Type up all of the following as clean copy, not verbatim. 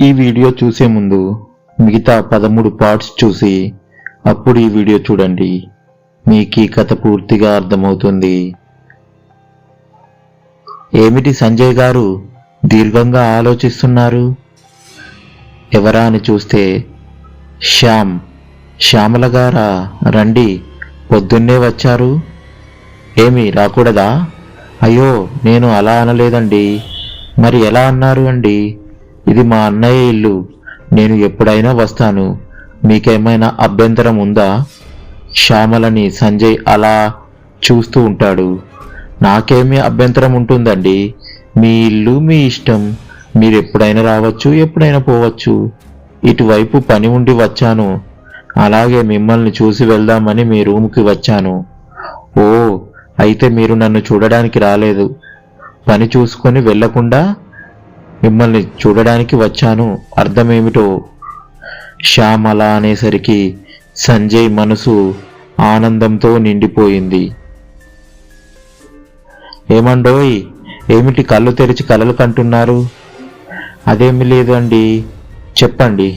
ఈ వీడియో చూసే ముందు మిగతా 13 పార్ట్స్ చూసి అప్పుడు ఈ వీడియో చూడండి. మీకు ఈ కథ పూర్తిగా అర్థమవుతుంది. ఏమిటి సంజయ్ గారు దీర్ఘంగా ఆలోచిస్తున్నారు? ఎవరా అని చూస్తే శ్యామల గారా, రండి, పొద్దున్నే వచ్చారు. ఏమి రాకూడదా? అయ్యో, నేను అలా అనలేదండి. మరి ఎలా అన్నారు అండి? ఇది మా అన్నయ్య ఇల్లు, నేను ఎప్పుడైనా వస్తాను, మీకేమైనా అభ్యంతరం ఉందా? శ్యామలని సంజయ్ అలా చూస్తూ ఉంటాడు. నాకేమీ అభ్యంతరం ఉంటుందండి, మీ ఇల్లు మీ ఇష్టం, మీరు ఎప్పుడైనా రావచ్చు, ఎప్పుడైనా పోవచ్చు. ఇటువైపు పని ఉండి వచ్చాను, అలాగే మిమ్మల్ని చూసి వెళ్దామని మీ రూముకి వచ్చాను. ఓ, అయితే మీరు నన్ను చూడడానికి రాలేదు, పని చూసుకొని వెళ్లకుండా మిమ్మల్ని చూడడానికి వచ్చాను, అర్థమేమిటో? శ్యామ్ అలా అనేసరికి సంజయ్ మనసు ఆనందంతో నిండిపోయింది. ఏమండోయ్, ఏమిటి కళ్ళు తెరిచి కలలు కంటున్నారు? అదేమి లేదు అండి, చెప్పండి,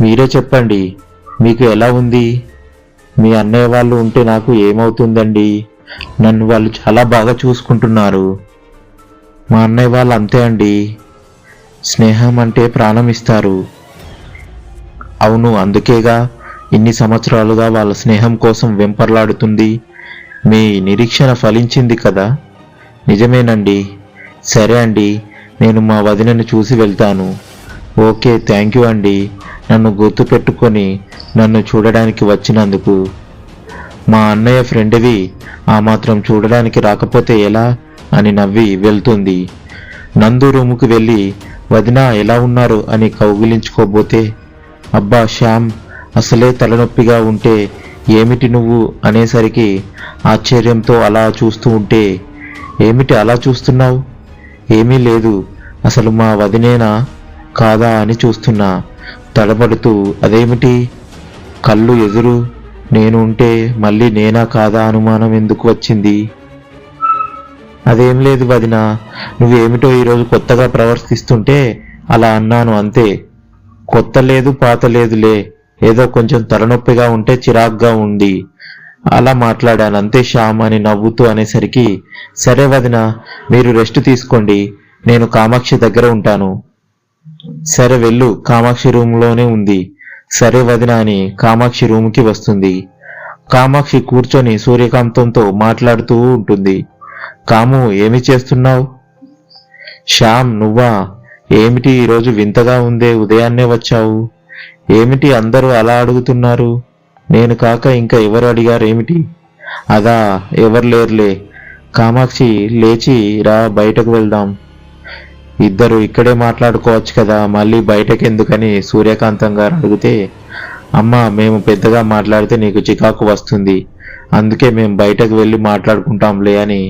మీరే చెప్పండి, మీకు ఎలా ఉంది? మీ అన్నయ్య వాళ్ళు ఉంటే నాకు ఏమవుతుందండి? నన్ను వాళ్ళు చాలా బాగా చూసుకుంటున్నారు. మా అన్నయ్య వాళ్ళు అంతే అండి, స్నేహం అంటే ప్రాణం ఇస్తారు. అవును, అందుకేగా ఇన్ని సంవత్సరాలుగా వాళ్ళ స్నేహం కోసం వెంపర్లాడుతుంది. మీ నిరీక్షణ ఫలించింది కదా. నిజమేనండి. సరే అండి, నేను మా వదినను చూసి వెళ్తాను. ఓకే, థ్యాంక్ యూ అండి, నన్ను గుర్తు పెట్టుకొని నన్ను చూడడానికి వచ్చినందుకు. మా అన్నయ్య ఫ్రెండ్వి, ఆ మాత్రం చూడడానికి రాకపోతే ఎలా అని నవ్వి వెళ్తుంది. నందు రూముకు వెళ్ళి వదినా ఎలా ఉన్నారు అని కౌగిలించుకోబోతే, అబ్బా శ్యామ్, అసలే తలనొప్పిగా ఉంటే ఏమిటి నువ్వు అనేసరికి ఆశ్చర్యంతో అలా చూస్తూ ఉంటే, ఏమిటి అలా చూస్తున్నావు? ఏమీ లేదు, అసలు మా వదినేనా కాదా అని చూస్తున్నా తడబడుతూ. అదేమిటి కళ్ళు ఎదురు నేను ఉంటే మళ్ళీ నేనా కాదా అనుమానం ఎందుకు వచ్చింది? అదేం లేదు వదినా, నువ్వేమిటో ఈరోజు కొత్తగా ప్రవర్తిస్తుంటే అలా అన్నాను అంతే. కొత్త లేదు పాత లేదులే, ఏదో కొంచెం తలనొప్పిగా ఉంటే చిరాగ్గా ఉంది, అలా మాట్లాడాను అంతే శ్యామ్ అని నవ్వుతూ అనేసరికి, సరే వదినా, మీరు రెస్ట్ తీసుకోండి, నేను కామాక్షి దగ్గర ఉంటాను. సరే వెళ్ళు, కామాక్షి రూమ్లోనే ఉంది. సరే వదినా అని కామాక్షి రూమ్కి వస్తుంది. కామాక్షి కూర్చొని సూర్యకాంతంతో మాట్లాడుతూ ఉంటుంది. కాము, ఏమి చేస్తున్నావు? శ్యామ్, నువ్వా? ఏమిటి ఈరోజు వింతగా ఉందే, ఉదయాన్నే వచ్చావు? ఏమిటి అందరూ అలా అడుగుతున్నారు? నేను కాక ఇంకా ఎవరు అడిగారేమిటి? అదా, ఎవరు లేరులే. కామాక్షి, లేచి రా, బయటకు వెళ్దాం. ఇద్దరు ఇక్కడే మాట్లాడుకోవచ్చు కదా, మళ్ళీ బయటకెందుకని సూర్యకాంతం గారు అడిగితే, అమ్మా, మేము పెద్దగా మాట్లాడితే నీకు చికాకు వస్తుంది, అందుకే మేము బయటకు వెళ్ళి మాట్లాడుకుంటాంలే అని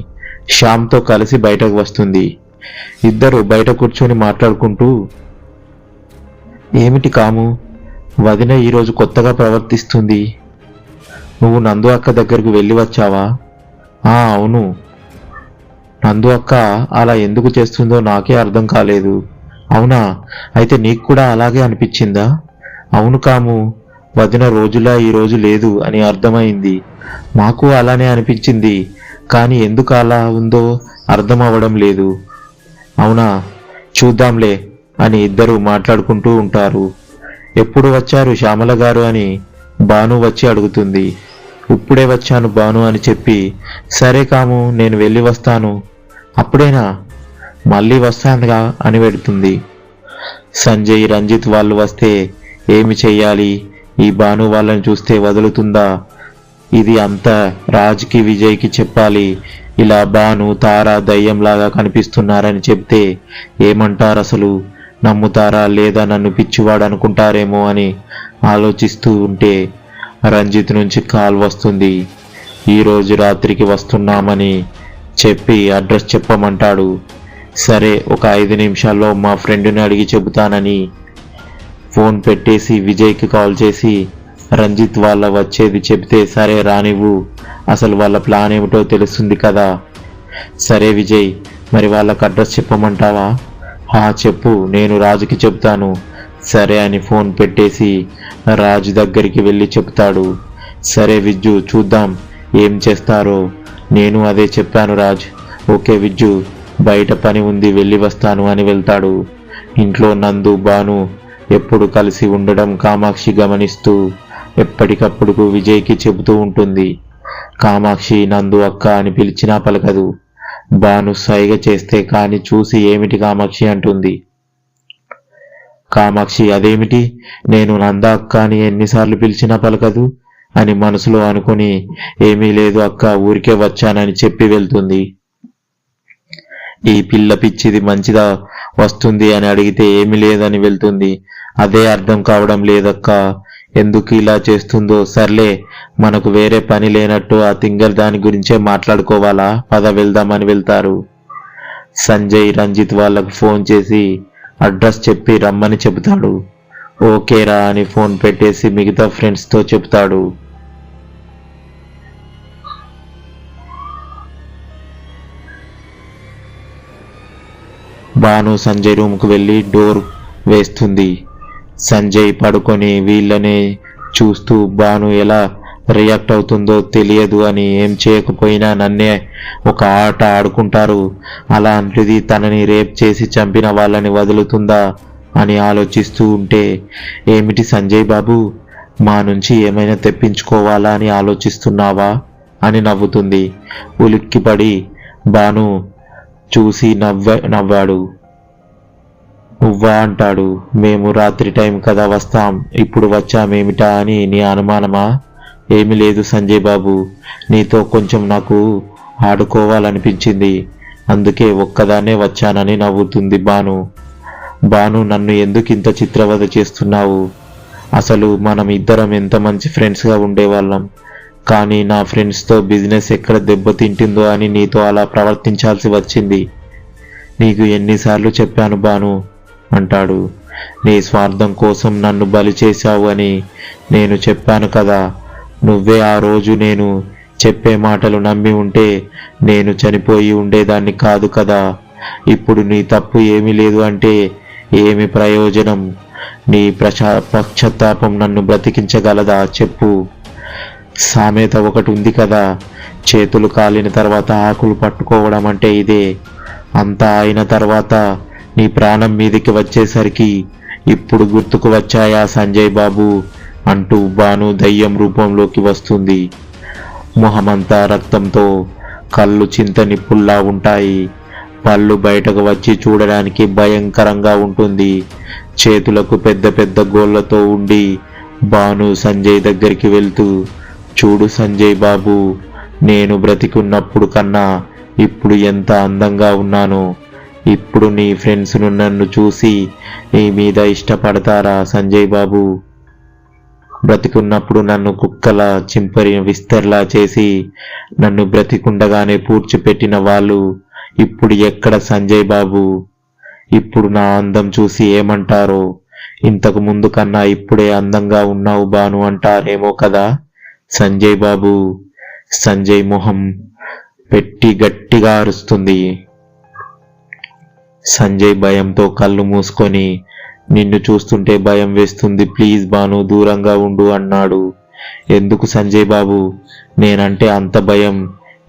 శ్యామ్తో కలిసి బయటకు వస్తుంది. ఇద్దరు బయట కూర్చొని మాట్లాడుకుంటూ, ఏమిటి కాము, వదిన ఈరోజు కొత్తగా ప్రవర్తిస్తుంది. నువ్వు నందు అక్క దగ్గరకు వెళ్ళి వచ్చావా? అవును. నందు అక్క అలా ఎందుకు చేస్తుందో నాకే అర్థం కాలేదు. అవునా, అయితే నీకు కూడా అలాగే అనిపించిందా? అవును కాము, వదిన రోజులా ఈరోజు లేదు అని అర్థమైంది. మాకు అలానే అనిపించింది, కానీ ఎందుకు అలా ఉందో అర్థం అవ్వడం లేదు. అవునా, చూద్దాంలే అని ఇద్దరు మాట్లాడుకుంటూ ఉంటారు. ఎప్పుడు వచ్చారు శ్యామల గారు అని భాను వచ్చి అడుగుతుంది. ఇప్పుడే వచ్చాను భాను అని చెప్పి, సరే కాము, నేను వెళ్ళి వస్తాను. అప్పుడేనా? మళ్ళీ వస్తానుగా అని పెడుతుంది. సంజయ్, రంజిత్ వాళ్ళు వస్తే ఏమి చెయ్యాలి? ఈ భాను వాళ్ళని చూస్తే వదులుతుందా? ఇది అంతా రాజ్కి, విజయ్కి చెప్పాలి. ఇలా భాను, తారా దయ్యంలాగా కనిపిస్తున్నారని చెప్తే ఏమంటారు? అసలు నమ్ముతారా లేదా, నన్ను పిచ్చివాడు అనుకుంటారేమో అని ఆలోచిస్తూ ఉంటే రంజిత్ నుంచి కాల్ వస్తుంది. ఈరోజు రాత్రికి వస్తున్నామని చెప్పి అడ్రస్ చెప్పమంటాడు. సరే, ఒక 5 నిమిషాల్లో మా ఫ్రెండ్ని అడిగి చెబుతానని ఫోన్ పెట్టేసి విజయ్కి కాల్ చేసి రంజిత్ వాళ్ళ వచ్చేది చెబితే, సరే రానివ్వు, అసలు వాళ్ళ ప్లాన్ ఏమిటో తెలుస్తుంది కదా. సరే విజయ్, మరి వాళ్ళకి అడ్రస్ చెప్పమంటావా? చెప్పు, నేను రాజుకి చెప్తాను, సరే అని ఫోన్ పెట్టేసి రాజు దగ్గరికి వెళ్ళి చెప్తాడు. సరే విజ్జు, చూద్దాం ఏం చేస్తారో. నేను అదే చెప్పాను రాజ్. ఓకే విజ్జు, బయట పని ఉంది, వెళ్ళి వస్తాను అని వెళ్తాడు. ఇంట్లో నందు భాను ఎప్పుడు కలిసి ఉండడం కామాక్షి గమనిస్తూ ఎప్పటికప్పుడు విజయ్కి చెబుతూ ఉంటుంది. కామాక్షి నందు అక్క అని పిలిచినా పలకదు. భాను సైగ చేస్తే కాని చూసి ఏమిటి కామాక్షి అంటుంది. కామాక్షి అదేమిటి, నేను నంద అక్క అని ఎన్నిసార్లు పిలిచినా పలకదు అని మనసులో అనుకుని ఏమీ లేదు అక్క, ఊరికే వచ్చానని చెప్పి వెళ్తుంది. ఈ పిల్ల పిచ్చిది మంచిదా వస్తుంది అని అడిగితే ఏమీ లేదని వెళ్తుంది. అదే అర్థం కావడం లేదక్క, ఎందుకు ఇలా చేస్తుందో. సర్లే, మనకు వేరే పని లేనట్టు ఆ తింగర్ దాని గురించే మాట్లాడుకోవాలా, పద వెళ్దామని వెళ్తారు. సంజయ్ రంజిత్ వాళ్లకు ఫోన్ చేసి అడ్రస్ చెప్పి రమ్మని చెబుతాడు. ఓకేరా అని ఫోన్ పెట్టేసి మిగతా ఫ్రెండ్స్తో చెప్తాడు. భాను సంజయ్ రూమ్కు వెళ్ళి డోర్ వేస్తుంది. సంజయ్ పడుకొని వీళ్ళనే చూస్తూ భాను ఎలా రియాక్ట్ అవుతుందో తెలియదు అని ఏం చేయకపోయినా నన్నే ఒక ఆట ఆడుకుంటారు, అలాంటిది తనని రేప్ చేసి చంపిన వాళ్ళని వదులుతుందా అని ఆలోచిస్తూ ఉంటే, ఏమిటి సంజయ్ బాబు, మా నుంచి ఏమైనా తెప్పించుకోవాలా అని ఆలోచిస్తున్నావా అని నవ్వుతుంది. ఉలిక్కిపడి భాను చూసి నవ్వాడు. నువ్వా అంటాడు. మేము రాత్రి టైం కదా వస్తాం, ఇప్పుడు వచ్చామేమిటా అని నీ అనుమానమా? ఏమి లేదు సంజయ్ బాబు, నీతో కొంచెం నాకు ఆడుకోవాలనిపించింది, అందుకే ఒక్కదాన్నే వచ్చానని నవ్వుతుంది భాను. భాను, నన్ను ఎందుకు ఇంత చిత్రవద చేస్తున్నావు? అసలు మనం ఇద్దరం ఎంత మంచి ఫ్రెండ్స్గా ఉండేవాళ్ళం, కానీ నా ఫ్రెండ్స్తో బిజినెస్ ఎక్కడ దెబ్బతింటుందో అని నీతో అలా ప్రవర్తించాల్సి వచ్చింది. నీకు ఎన్నిసార్లు చెప్పాను భాను అంటాడు. నీ స్వార్థం కోసం నన్ను బలి చేశావు అని నేను చెప్పాను కదా. నువ్వే ఆ రోజు నేను చెప్పే మాటలు నమ్మి ఉంటే నేను చనిపోయి ఉండేదాన్ని కాదు కదా. ఇప్పుడు నీ తప్పు ఏమీ లేదు అంటే ఏమి ప్రయోజనం? నీ పశ్చాత్తాపం నన్ను బ్రతికించగలదా చెప్పు? సామెత ఒకటి ఉంది కదా, చేతులు కాలిన తర్వాత ఆకులు పట్టుకోవడం అంటే ఇదే. అంతా అయిన తర్వాత నీ ప్రాణం మీదికి వచ్చేసరికి ఇప్పుడు గుర్తుకు వచ్చాయా సంజయ్ బాబు అంటూ భాను దయ్యం రూపంలోకి వస్తుంది. మొహమంతా రక్తంతో, కళ్ళు చింత నిప్పుల్లా ఉంటాయి, పళ్ళు బయటకు వచ్చి చూడడానికి భయంకరంగా ఉంటుంది. చేతులకు పెద్ద పెద్ద గోళ్లతో ఉండి భాను సంజయ్ దగ్గరికి వెళ్తూ, చూడు సంజయ్ బాబు, నేను బ్రతికున్నప్పుడు కన్నా ఇప్పుడు ఎంత అందంగా ఉన్నానో. ఇప్పుడు నీ ఫ్రెండ్స్ నన్ను చూసి నీ మీద ఇష్టపడతారా సంజయ్ బాబు? బ్రతికున్నప్పుడు నన్ను కుక్కల చింపరి విస్తర్లా చేసి నన్ను బ్రతికుండగానే పూడ్చిపెట్టిన వాళ్ళు ఇప్పుడు ఎక్కడ సంజయ్ బాబు? ఇప్పుడు నా అందం చూసి ఏమంటారో. ఇంతకు ముందు కన్నా ఇప్పుడే అందంగా ఉన్నావు భాను అంటారేమో కదా సంజయ్ బాబు. సంజయ్ మొహం పెట్టి గట్టిగా అరుస్తుంది. సంజయ్ భయంతో కళ్ళు మూసుకొని, నిన్ను చూస్తుంటే భయం వేస్తుంది, ప్లీజ్ భాను దూరంగా ఉండు అన్నాడు. ఎందుకు సంజయ్ బాబు, నేనంటే అంత భయం?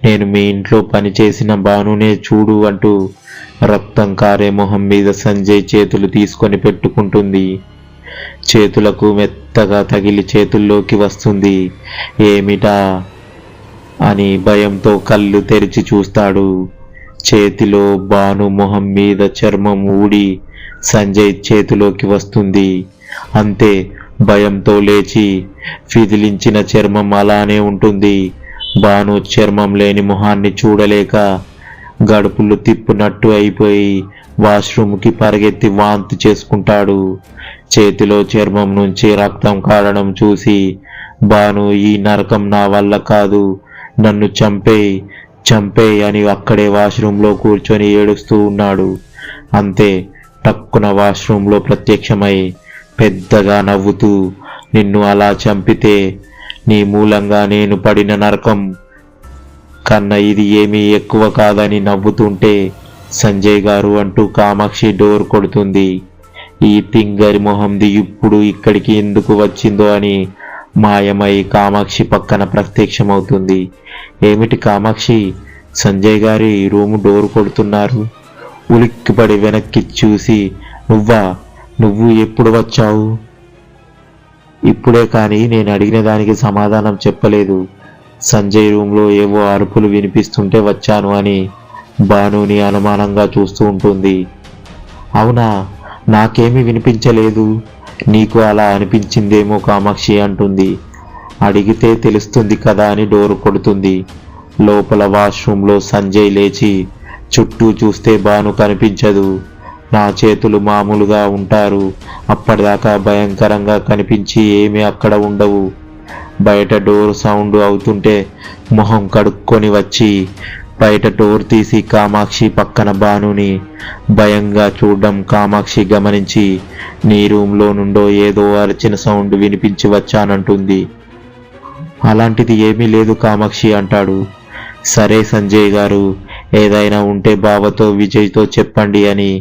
నేను మీ ఇంట్లో పనిచేసిన భానునే చూడు అంటూ రక్తం కారే మొహం మీద సంజయ్ చేతులు తీసుకొని పెట్టుకుంటుంది. చేతులకు మెత్తగా తగిలి చేతుల్లోకి వస్తుంది. ఏమిటా అని భయంతో కళ్ళు తెరిచి చూస్తాడు. చేతిలో భాను మొహం మీద చర్మం ఊడి సంజయ్ చేతిలోకి వస్తుంది. అంతే, భయంతో లేచి ఫిదిలించిన చర్మం అలానే ఉంటుంది. భాను చర్మం లేని మొహాన్ని చూడలేక గడుపులు తిప్పునట్టు అయిపోయి వాష్రూమ్కి పరిగెత్తి వాంతి చేసుకుంటాడు. చేతిలో చర్మం నుంచి రక్తం కారడం చూసి భాను, ఈ నరకం నా వల్ల కాదు, నన్ను చంపేయ్ అని అక్కడే వాష్రూమ్లో కూర్చొని ఏడుస్తూ ఉన్నాడు. అంతే, టక్కున వాష్రూమ్లో ప్రత్యక్షమై పెద్దగా నవ్వుతూ, నిన్ను అలా చంపితే నీ మూలంగా నేను పడిన నరకం కన్నా ఇది ఏమీ ఎక్కువ కాదని నవ్వుతుంటే, సంజయ్ గారు అంటూ కామాక్షి డోర్ కొడుతుంది. ఈ తింగరి మొహంది ఇప్పుడు ఇక్కడికి ఎందుకు వచ్చిందో అని మాయమై కామాక్షి పక్కన ప్రత్యక్షమవుతుంది. ఏమిటి కామాక్షి, సంజయ్ గారి రూము డోరు కొడుతున్నారు? ఉలిక్కిపడి వెనక్కి చూసి, నువ్వు ఎప్పుడు వచ్చావు? ఇప్పుడే, కానీ నేను అడిగిన దానికి సమాధానం చెప్పలేదు. సంజయ్ రూమ్లో ఏవో అరుపులు వినిపిస్తుంటే వచ్చాను అని భానుని అనుమానంగా చూస్తూ ఉంటుంది. అవునా, నాకేమీ వినిపించలేదు, నీకు అలా అనిపించిందేమో కామాక్షి అంటుంది. అడిగితే తెలుస్తుంది కదా అని డోరు కొడుతుంది. లోపల వాష్రూమ్లో సంజయ్ లేచి చుట్టూ చూస్తే భాను కనిపించదు. నా చేతులు మామూలుగా ఉంటారు, అప్పటిదాకా భయంకరంగా కనిపించి ఏమీ అక్కడ ఉండవు. బయట డోర్ సౌండ్ అవుతుంటే మొహం కడుక్కొని వచ్చి బయట డోర్ తీసి కామాక్షి పక్కన భానుని భయంగా చూడడం కామాక్షి గమనించి, నీ రూమ్లో నుండో ఏదో అరిచిన సౌండ్ వినిపించి వచ్చానంటుంది. అలాంటిది ఏమీ లేదు కామాక్షి అంటాడు. సరే సంజయ్ గారు, ఏదైనా ఉంటే బావతో విజయ్తో చెప్పండి అని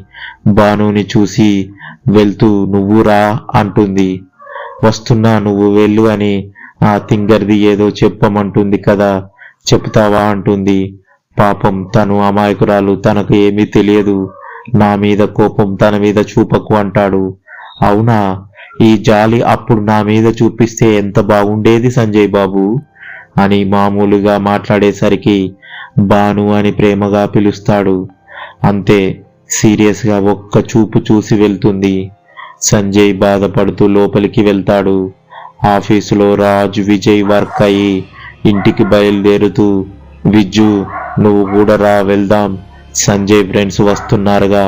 భానుని చూసి వెళ్తూ నువ్వు రా అంటుంది. వస్తున్నా, నువ్వు వెళ్ళు అని ఆ తింగర్ది ఏదో చెప్పమంటుంది కదా, చెప్తావా అంటుంది. పాపం తను అమాయకురాలు, తనకు ఏమీ తెలియదు, నా మీద కోపం తన మీద చూపకు అంటాడు. అవునా, ఈ జాలి అప్పుడు నా మీద చూపిస్తే ఎంత బాగుండేది సంజయ్ బాబు అని మామూలుగా మాట్లాడేసరికి భాను అని ప్రేమగా పిలుస్తాడు. అంతే, సీరియస్గా ఒక్క చూపు చూసి వెళ్తుంది. సంజయ్ బాధపడుతూ లోపలికి వెళ్తాడు. ఆఫీసులో రాజ్ విజయ్ వర్క్ అయ్యి ఇంటికి బయలుదేరుతూ, విజ్జు నువ్వు కూడా రా వెళ్దాం, సంజయ్ ఫ్రెండ్స్ వస్తున్నారుగా,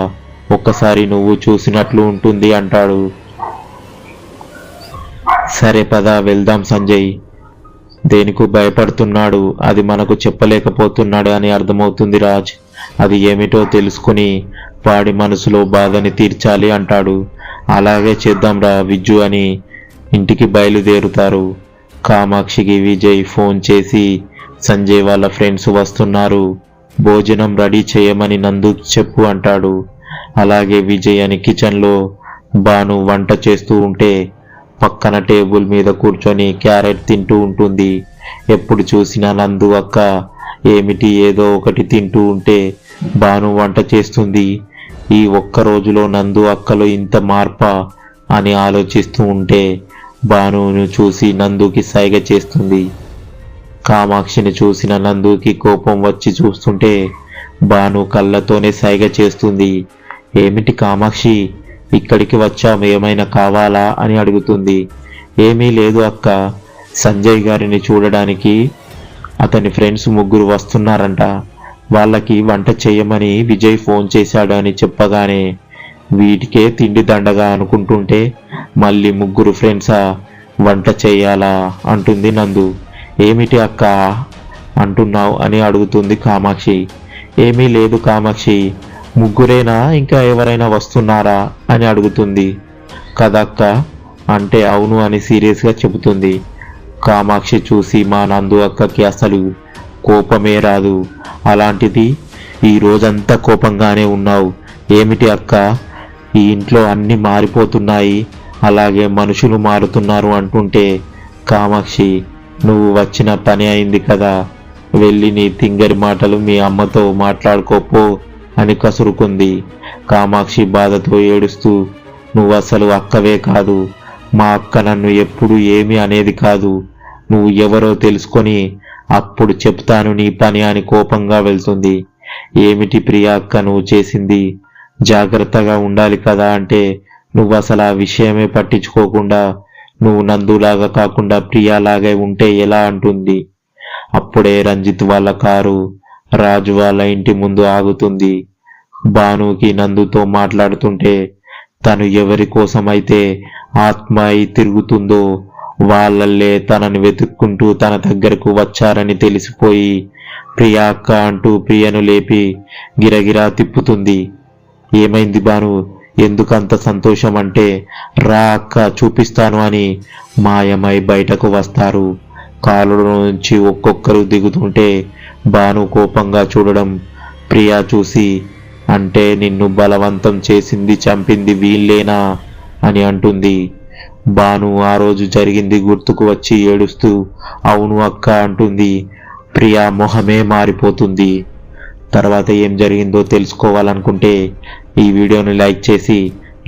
ఒక్కసారి నువ్వు చూసినట్లు ఉంటుంది అంటాడు. సరే పద వెళ్దాం సంజయ్. దేనికు భయపడుతున్నాడు, అది మనకు చెప్పలేకపోతున్నాడు అని అర్థమవుతుంది రాజ్. అది ఏమిటో తెలుసుకుని వాడి మనసులో బాధని తీర్చాలి అంటాడు. అలాగే చేద్దాం రా విజ్జు అని ఇంటికి బయలుదేరుతారు. కామాక్షికి విజయ్ ఫోన్ చేసి సంజయ్ వాళ్ళ ఫ్రెండ్స్ వస్తున్నారు, భోజనం రెడీ చేయమని నందు చెప్పు అంటాడు. అలాగే విజయ్ అని కిచెన్లో భాను వంట చేస్తూ ఉంటే పక్కన టేబుల్ మీద కూర్చొని క్యారెట్ తింటూ ఉంటుంది. ఎప్పుడు చూసినా నందు అక్క ఏమిటి ఏదో ఒకటి తింటూ ఉంటే భాను వంట చేస్తుంది. ఈ ఒక్క రోజులో నందు అక్కలో ఇంత మార్పా అని ఆలోచిస్తూ ఉంటే భానును చూసి నందుకి సైగ చేస్తుంది. కామాక్షిని చూసిన నందుకి కోపం వచ్చి చూస్తుంటే భాను కళ్ళతోనే సైగ చేస్తుంది. ఏమిటి కామాక్షి, ఇక్కడికి వచ్చాం, ఏమైనా కావాలా అని అడుగుతుంది. ఏమీ లేదు అక్క, సంజయ్ గారిని చూడడానికి అతని ఫ్రెండ్స్ 3 వస్తున్నారంట, వాళ్ళకి వంట చేయమని విజయ్ ఫోన్ చేశాడు అని చెప్పగానే వీటికే తిండి దండగా అనుకుంటుంటే మళ్ళీ 3 ఫ్రెండ్సా, వంట చేయాలా అంటుంది నందు. ఏమిటి అక్క అంటున్నావు అని అడుగుతుంది కామాక్షి. ఏమీ లేదు కామాక్షి, 3 ఇంకా ఎవరైనా వస్తున్నారా అని అడుగుతుంది. కదక్క అంటే అవును అని సీరియస్గా చెబుతుంది. కామాక్షి చూసి మా నందు అక్కకి అసలు కోపమే రాదు, అలాంటిది ఈ రోజంతా కోపంగానే ఉన్నావు ఏమిటి అక్క, ఈ ఇంట్లో అన్నీ మారిపోతున్నాయి, అలాగే మనుషులు మారుతున్నారు అంటుంటే కామాక్షి నువ్వు వచ్చిన పని అయింది కదా, వెళ్ళి నీ తింగరి మాటలు మీ అమ్మతో మాట్లాడుకోపో అని కసురుకుంది. కామాక్షి బాధతో ఏడుస్తూ, నువ్వు అసలు అక్కవే కాదు, మా అక్క నన్ను ఎప్పుడు ఏమీ అనేది కాదు, నువ్వు ఎవరో తెలుసుకొని అప్పుడు చెప్తాను నీ పని అని కోపంగా వెళ్తుంది. ఏమిటి ప్రియా అక్క నువ్వు చేసింది, జాగ్రత్తగా ఉండాలి కదా అంటే నువ్వు అసలు ఆ విషయమే పట్టించుకోకుండా నువ్వు నందులాగా కాకుండా ప్రియాలాగే ఉంటే ఎలా అంటుంది. అప్పుడే రంజిత్ వాళ్ళ కారు రాజు వాళ్ళ ఇంటి ముందు ఆగుతుంది. భానుకి నందుతో మాట్లాడుతుంటే తను ఎవరి కోసమైతే ఆత్మ అయి తిరుగుతుందో వాళ్ళల్లే తనని వెతుక్కుంటూ తన దగ్గరకు వచ్చారని తెలిసిపోయి ప్రియా అక్క అంటూ ప్రియను లేపి గిరగిరా తిప్పుతుంది. ఏమైంది భాను, ఎందుకంత సంతోషం అంటే రా అక్క చూపిస్తాను అని మాయమై బయటకు వస్తారు. కాలులో నుంచి ఒక్కొక్కరు దిగుతుంటే భాను కోపంగా చూడడం ప్రియా చూసి అంటే నిన్ను బలవంతం చేసింది చంపింది వీళ్ళేనా అని అంటుంది. భాను ఆ రోజు జరిగింది గుర్తుకు వచ్చి ఏడుస్తూ అవును అక్క అంటుంది. ప్రియా మొహమే మారిపోతుంది. తర్వాత ఏం జరిగిందో తెలుసుకోవాలనుకుంటే ఈ వీడియోని లైక్ చేసి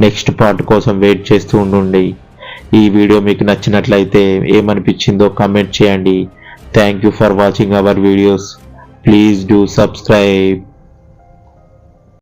నెక్స్ట్ పార్ట్ కోసం వెయిట్ చేస్తూ ఉండండి. ఈ వీడియో మీకు నచ్చినట్లయితే ఏమనిపించిందో కామెంట్ చేయండి. Thank you for watching our videos. Please do subscribe.